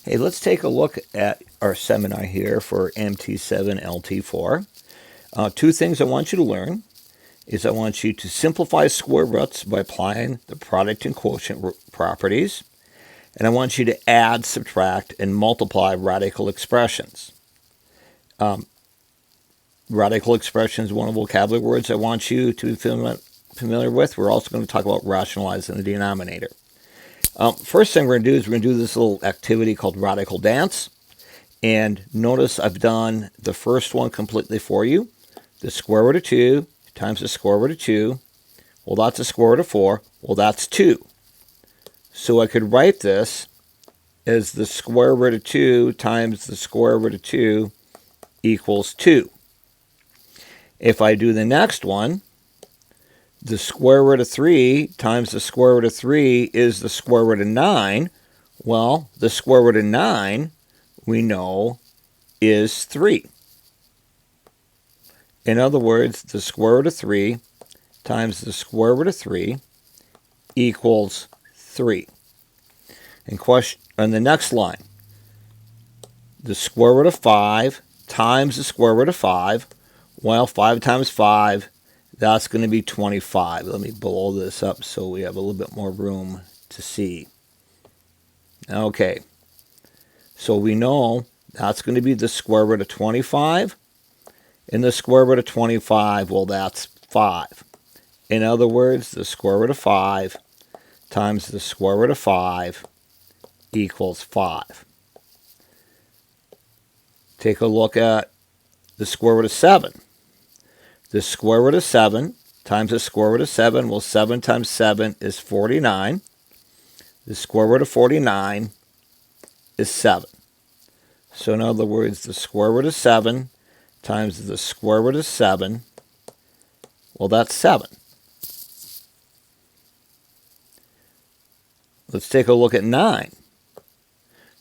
Hey, let's take a look at our seminar here for MT7LT4. Two things I want you to learn is I want you to simplify square roots by applying the product and quotient properties, and I want you to add, subtract, and multiply radical expressions. Radical expressions, one of the vocabulary words I want you to be familiar with. We're also going to talk about rationalizing the denominator. First thing we're going to do is we're going to do this little activity called radical dance. And notice I've done the first one completely for you. The square root of 2 times the square root of 2. Well, that's the square root of 4. Well, that's 2. So I could write this as the square root of 2 times the square root of 2 equals 2. If I do the next one, the square root of 3 times the square root of 3 is the square root of 9. Well, the square root of 9, we know, is 3. In other words, the square root of 3 times the square root of 3 equals 3. And the next line, the square root of 5 times the square root of 5. Well, 5 times 5, that's going to be 25. Let me blow this up so we have a little bit more room to see. Okay, so we know that's going to be the square root of 25. And the square root of 25, well, that's 5. In other words, the square root of 5 times the square root of 5 equals 5. Take a look at the square root of 7. The square root of 7 times the square root of 7, well, 7 times 7 is 49. The square root of 49 is 7. So in other words, the square root of 7 times the square root of 7, well, that's 7. Let's take a look at 9.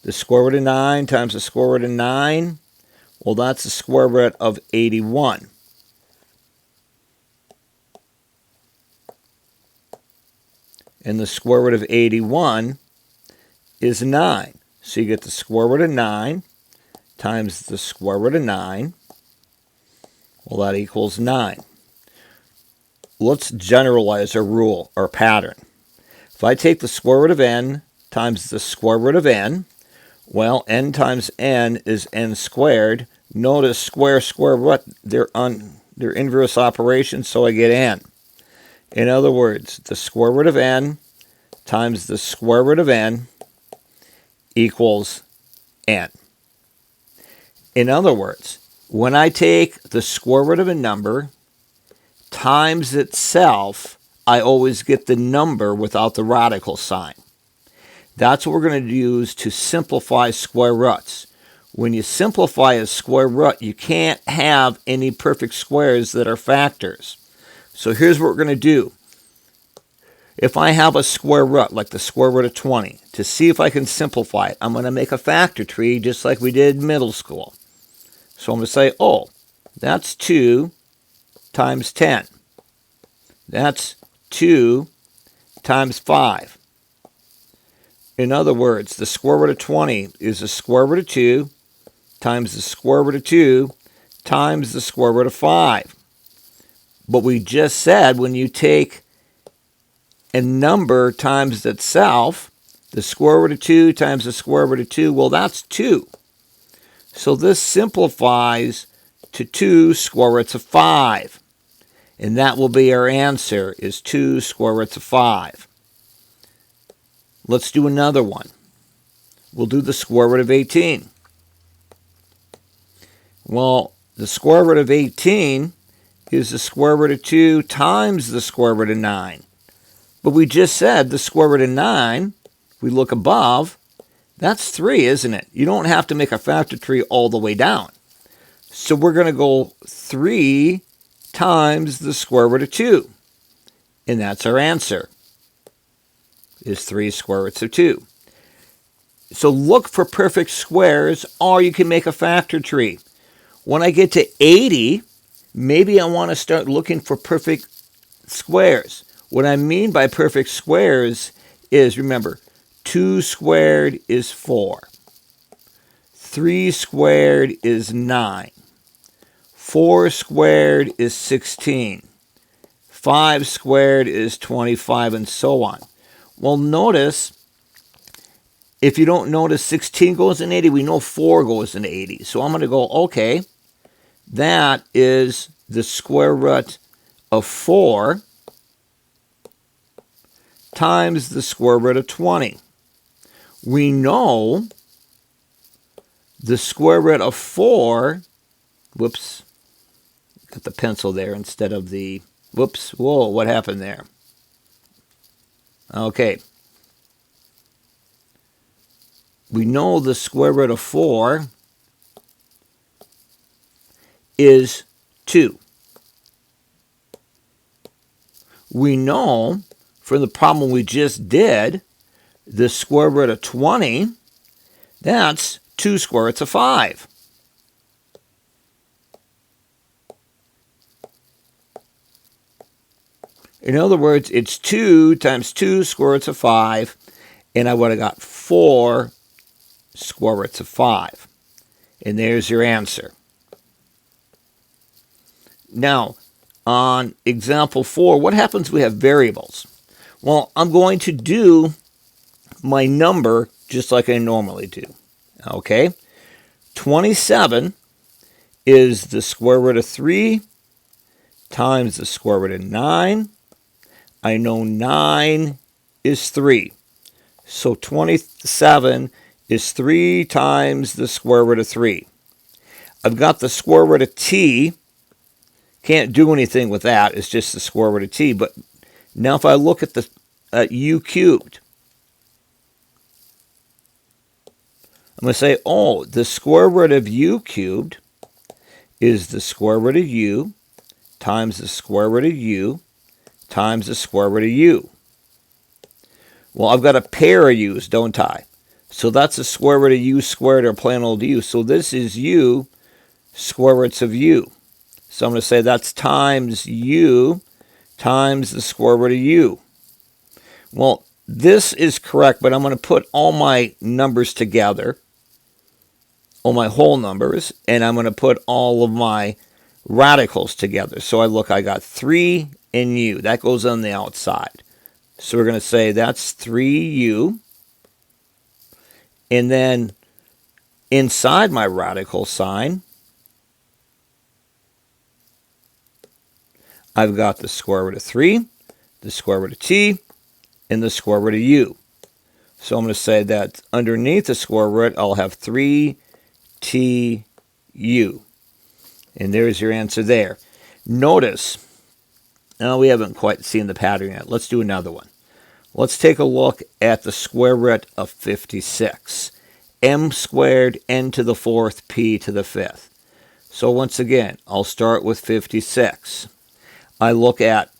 The square root of 9 times the square root of 9, well, that's the square root of 81. And the square root of 81 is 9. So you get the square root of 9 times the square root of 9. Well, that equals 9. Let's generalize our rule, our pattern. If I take the square root of n times the square root of n, well, n times n is n squared. Notice square, square root, they're inverse operations, so I get n. In other words, the square root of n times the square root of n equals n. In other words, when I take the square root of a number times itself, I always get the number without the radical sign. That's what we're going to use to simplify square roots. When you simplify a square root, you can't have any perfect squares that are factors. So here's what we're going to do. If I have a square root, like the square root of 20, to see if I can simplify it, I'm going to make a factor tree just like we did in middle school. So I'm going to say, oh, that's 2 times 10. That's 2 times 5. In other words, the square root of 20 is the square root of 2 times the square root of 2 times the square root of 5. But we just said when you take a number times itself, the square root of 2 times the square root of 2, well, that's 2. So this simplifies to 2 square roots of 5. And that will be our answer, is 2 square roots of 5. Let's do another one. We'll do the square root of 18. Well, the square root of 18 is the square root of 2 times the square root of 9. But we just said the square root of 9, we look above, that's 3, isn't it? You don't have to make a factor tree all the way down. So we're going to go 3 times the square root of 2. And that's our answer, is 3 square roots of 2. So look for perfect squares, or you can make a factor tree. When I get to 80, maybe I want to start looking for perfect squares. What I mean by perfect squares is, remember, 2 squared is 4. 3 squared is 9. 4 squared is 16. 5 squared is 25, and so on. Well, notice, if you don't notice 16 goes in 80, we know 4 goes into 80. So I'm going to go, okay, that is the square root of 4 times the square root of 20. We know the square root of 4, whoops, got the pencil there instead of the, whoops, whoa, what happened there? Okay. We know the square root of 4 is 2. We know from the problem we just did, the square root of 20, that's 2 square roots of 5. In other words, it's 2 times 2 square roots of 5, and I would have got 4 square roots of 5. And there's your answer. Now, on example 4, what happens when we have variables? Well, I'm going to do my number just like I normally do. Okay? 27 is the square root of 3 times the square root of 9. I know 9 is 3. So 27 is 3 times the square root of 3. I've got the square root of t. Can't do anything with that. It's just the square root of t. But now if I look at the u cubed, I'm going to say, oh, the square root of u cubed is the square root of u times the square root of u times the square root of u. Well, I've got a pair of u's, don't I? So that's the square root of u squared, or plain old u. So this is u square roots of u. So I'm going to say that's times u times the square root of u. Well, this is correct, but I'm going to put all my numbers together, all my whole numbers, and I'm going to put all of my radicals together. So I got 3 in u. That goes on the outside. So we're going to say that's 3u. And then inside my radical sign, I've got the square root of 3, the square root of t, and the square root of u. So I'm going to say that underneath the square root, I'll have 3tu. And there's your answer there. Notice, now we haven't quite seen the pattern yet. Let's do another one. Let's take a look at the square root of 56. M squared, n to the 4th, p to the 5th. So once again, I'll start with 56. I look at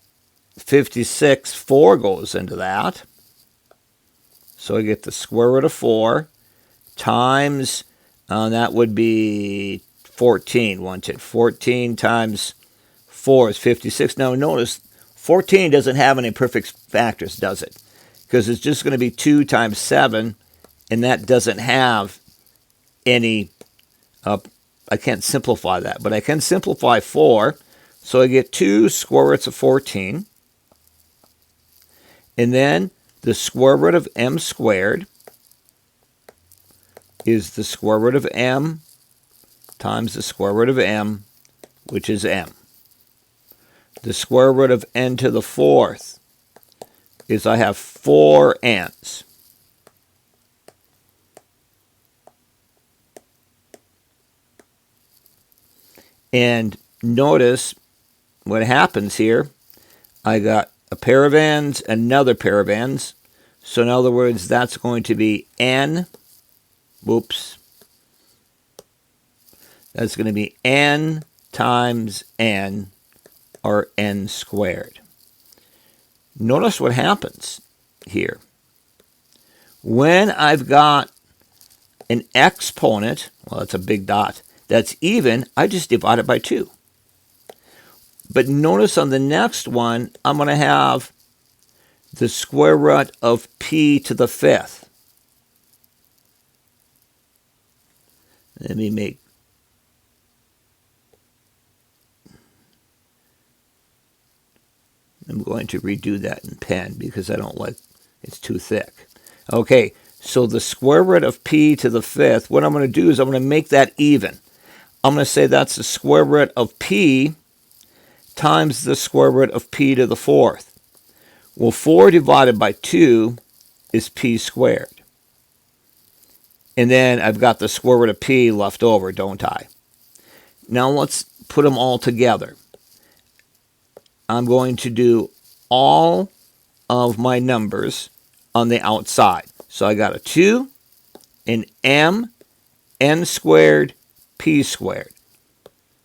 56, 4 goes into that. So I get the square root of 4 times, that would be 14, wasn't it? 14 times 4 is 56. Now notice, 14 doesn't have any perfect factors, does it? Because it's just going to be 2 times 7, and that doesn't have any, I can't simplify that, but I can simplify 4. So I get 2 square roots of 14. And then the square root of m squared is the square root of m times the square root of m, which is m. The square root of n to the 4th is I have 4 n's. And notice what happens here. I got a pair of n's, another pair of n's. So in other words, that's going to be n, whoops, that's going to be n times n, or n squared. Notice what happens here. When I've got an exponent, well, that's a big dot, that's even, I just divide it by 2. But notice on the next one, I'm going to have the square root of p to the 5th. Let me make, I'm going to redo that in pen because I don't like, it's too thick. Okay, so the square root of p to the fifth, what I'm going to do is I'm going to make that even. I'm going to say that's the square root of p times the square root of p to the fourth. Well, 4 divided by 2 is p squared. And then I've got the square root of p left over, don't I? Now let's put them all together. I'm going to do all of my numbers on the outside. So I got a 2, an m, n squared, p squared.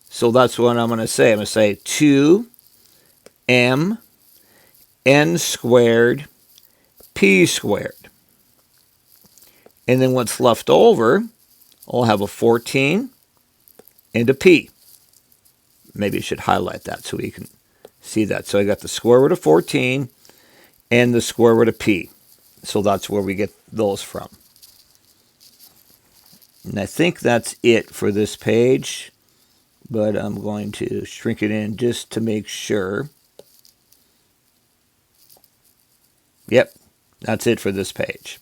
So that's what I'm going to say. I'm going to say 2m n squared p squared. And then what's left over, I'll have a 14 and a p. Maybe I should highlight that so we can see that. So I got the square root of 14 and the square root of p. So that's where we get those from. And I think that's it for this page, but I'm going to shrink it in just to make sure. Yep, that's it for this page.